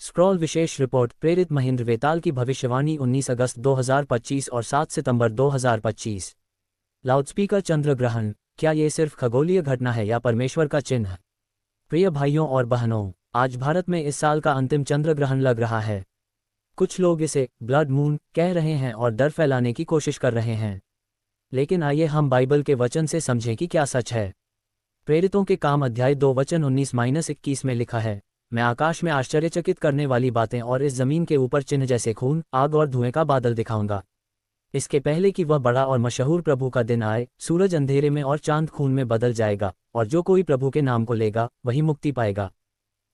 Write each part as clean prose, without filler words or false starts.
Scroll विशेष report. प्रेरित महेंद्र वेताल की भविष्यवाणी 19 अगस्त 2025 और 7 सितंबर 2025। लाउडस्पीकर। चंद्र ग्रहण, क्या ये सिर्फ खगोलीय घटना है या परमेश्वर का चिन्ह? प्रिय भाइयों और बहनों, आज भारत में इस साल का अंतिम चंद्र ग्रहण लग रहा है। कुछ लोग इसे ब्लड मून कह रहे हैं और डर फैलाने की कोशिश कर रहे हैं, लेकिन आइए हम बाइबल के वचन से समझें कि क्या सच है। प्रेरितों के काम अध्याय 2 वचन 19-21 में लिखा है, मैं आकाश में आश्चर्यचकित करने वाली बातें और इस जमीन के ऊपर चिन्ह जैसे खून, आग और धुएं का बादल दिखाऊंगा। इसके पहले कि वह बड़ा और मशहूर प्रभु का दिन आए, सूरज अंधेरे में और चांद खून में बदल जाएगा, और जो कोई प्रभु के नाम को लेगा वही मुक्ति पाएगा।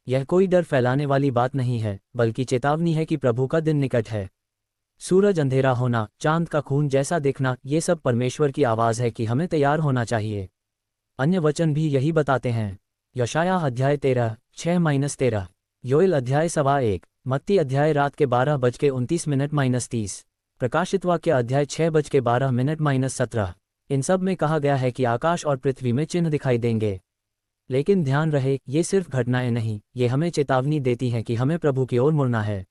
यह कोई डर फैलाने वाली बात नहीं है, बल्कि चेतावनी है कि प्रभु का दिन निकट है। सूरज अंधेरा होना, चांद का खून जैसा दिखना, ये सब परमेश्वर की आवाज़ है कि हमें तैयार होना चाहिए। अन्य वचन भी यही बताते हैं। यशायाह अध्याय 13:6-13, योएल अध्याय 1:15, मत्ती अध्याय रात के 12:29-30, प्रकाशित वाक्य अध्याय 6:12-17। इन सब में कहा गया है कि आकाश और पृथ्वी में चिन्ह दिखाई देंगे। लेकिन ध्यान रहे, ये सिर्फ घटनाएं नहीं, ये हमें चेतावनी देती हैं कि हमें प्रभु की ओर मुड़ना है।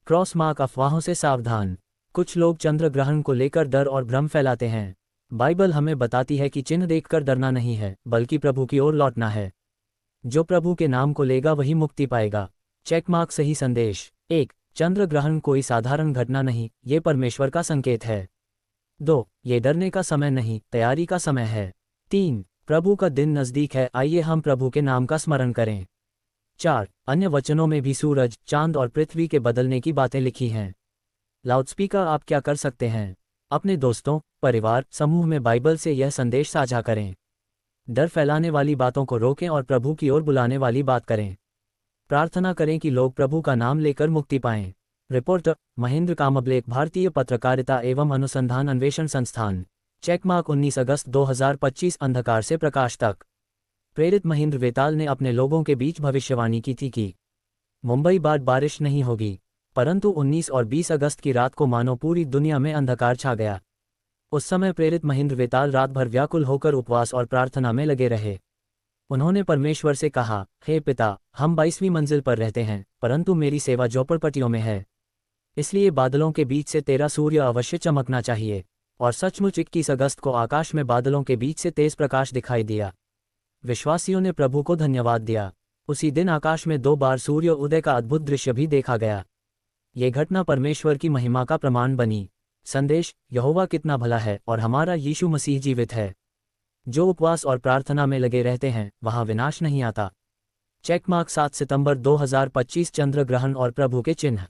Cross mark. अफवाहों से सावधान। कुछ लोग चंद्र ग्रहण को लेकर डर और भ्रम फैलाते हैं। बाइबल हमें बताती है कि चिन्ह देखकर डरना नहीं है, बल्कि प्रभु की ओर लौटना है। जो प्रभु के नाम को लेगा वही मुक्ति पाएगा। Check mark. सही संदेश। 1. चंद्र ग्रहण कोई साधारण घटना नहीं, ये परमेश्वर का संकेत है। 2. ये डरने का समय नहीं, तैयारी का समय है। 3. प्रभु का दिन नज़दीक है, आइए हम प्रभु के नाम का स्मरण करें। 4. अन्य वचनों में भी सूरज, चांद और पृथ्वी के बदलने की बातें लिखी हैं। लाउडस्पीकर। आप क्या कर सकते हैं? अपने दोस्तों, परिवार, समूह में बाइबल से यह संदेश साझा करें। डर फैलाने वाली बातों को रोकें और प्रभु की ओर बुलाने वाली बात करें। प्रार्थना करें कि लोग प्रभु का नाम लेकर मुक्ति पाएं। रिपोर्टर महेंद्र कामब्ले, भारतीय पत्रकारिता एवं अनुसंधान अन्वेषण संस्थान। Check mark. 19 अगस्त 2025। अंधकार से प्रकाश तक। प्रेरित महेंद्र वेताल ने अपने लोगों के बीच भविष्यवाणी की थी कि मुंबई बाद बारिश नहीं होगी, परंतु 19 और 20 अगस्त की रात को मानो पूरी दुनिया में अंधकार छा गया। उस समय प्रेरित महेंद्र वेताल रात भर व्याकुल होकर उपवास और प्रार्थना में लगे रहे। उन्होंने परमेश्वर से कहा, हे पिता, हम 22वीं मंजिल पर रहते हैं, परंतु मेरी सेवा झोपड़पट्टियों में है। इसलिए बादलों के बीच से तेरा सूर्य अवश्य चमकना चाहिए। और सचमुच 21 अगस्त को आकाश में बादलों के बीच से तेज प्रकाश दिखाई दिया। विश्वासियों ने प्रभु को धन्यवाद दिया। उसी दिन आकाश में 2 बार सूर्य उदय का अद्भुत दृश्य भी देखा गया। ये घटना परमेश्वर की महिमा का प्रमाण बनी। संदेश, यहोवा कितना भला है और हमारा यीशु मसीह जीवित है। जो उपवास और प्रार्थना में लगे रहते हैं, वहां विनाश नहीं आता। Check mark. 7 सितंबर 2025। चंद्र ग्रहण और प्रभु के चिन्ह।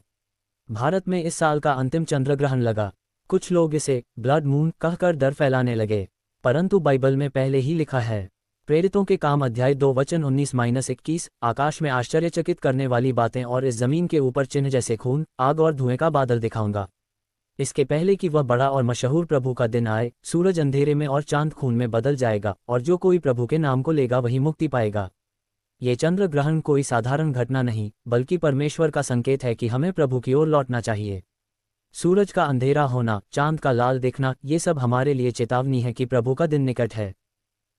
भारत में इस साल का अंतिम चंद्र ग्रहण लगा। कुछ लोग इसे ब्लड मून कहकर डर फैलाने लगे, परंतु बाइबल में पहले ही लिखा है। प्रेरितों के काम अध्याय 2 वचन 19-21, आकाश में आश्चर्यचकित करने वाली बातें और इस जमीन के ऊपर चिन्ह जैसे खून, आग और धुएं का बादल दिखाऊंगा। इसके पहले कि वह बड़ा और मशहूर प्रभु का दिन आए, सूरज अंधेरे में और चांद खून में बदल जाएगा, और जो कोई प्रभु के नाम को लेगा वही मुक्ति पाएगा। ये चंद्र ग्रहण कोई साधारण घटना नहीं, बल्कि परमेश्वर का संकेत है कि हमें प्रभु की ओर लौटना चाहिए। सूरज का अंधेरा होना, चांद का लाल दिखना, ये सब हमारे लिए चेतावनी है कि प्रभु का दिन निकट है।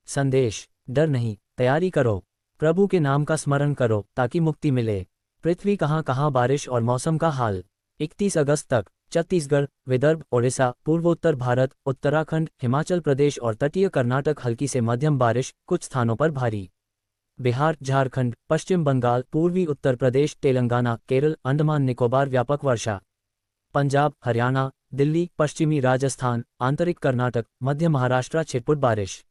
संदेश, डर नहीं, तैयारी करो। प्रभु के नाम का स्मरण करो ताकि मुक्ति मिले। पृथ्वी कहाँ कहाँ बारिश और मौसम का हाल। 31 अगस्त तक छत्तीसगढ़, विदर्भ, ओडिशा, पूर्वोत्तर भारत, उत्तराखंड, हिमाचल प्रदेश और तटीय कर्नाटक हल्की से मध्यम बारिश, कुछ स्थानों पर भारी। बिहार, झारखंड, पश्चिम बंगाल, पूर्वी उत्तर प्रदेश, तेलंगाना, केरल, अंडमान निकोबार व्यापक वर्षा। पंजाब, हरियाणा, दिल्ली, पश्चिमी राजस्थान, आंतरिक कर्नाटक, मध्य महाराष्ट्र छिटपुट बारिश।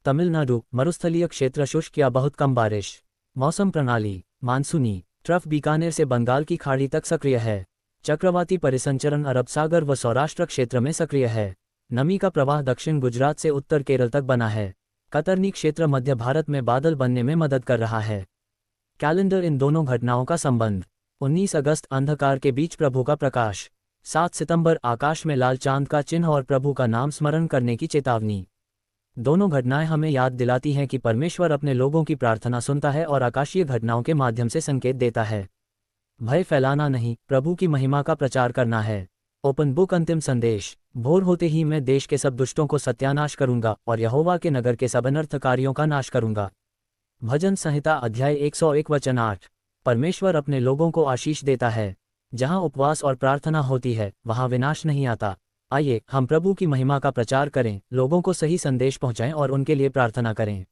तमिलनाडु, मरुस्थलीय क्षेत्र शुष्क या बहुत कम बारिश। मौसम प्रणाली, मानसूनी ट्रफ बीकानेर से बंगाल की खाड़ी तक सक्रिय है। चक्रवाती परिसंचरण अरब सागर व सौराष्ट्र क्षेत्र में सक्रिय है। नमी का प्रवाह दक्षिण गुजरात से उत्तर केरल तक बना है। कतरनी क्षेत्र मध्य भारत में बादल बनने में मदद कर रहा है। कैलेंडर। इन दोनों घटनाओं का संबंध। 19 अगस्त अंधकार के बीच प्रभु का प्रकाश। 7 सितंबर आकाश में लाल चांद का चिन्ह और प्रभु का नाम स्मरण करने की चेतावनी। दोनों घटनाएं हमें याद दिलाती हैं कि परमेश्वर अपने लोगों की प्रार्थना सुनता है और आकाशीय घटनाओं के माध्यम से संकेत देता है। भय फैलाना नहीं, प्रभु की महिमा का प्रचार करना है। Open book. अंतिम संदेश, भोर होते ही मैं देश के सब दुष्टों को सत्यानाश करूंगा और यहोवा के नगर के सब अनर्थकारियों का नाश करूंगा। भजन संहिता अध्याय 101 वचन 8। परमेश्वर अपने लोगों को आशीष देता है। जहाँ उपवास और प्रार्थना होती है वहाँ विनाश नहीं आता। आइए हम प्रभु की महिमा का प्रचार करें, लोगों को सही संदेश पहुँचाएं और उनके लिए प्रार्थना करें।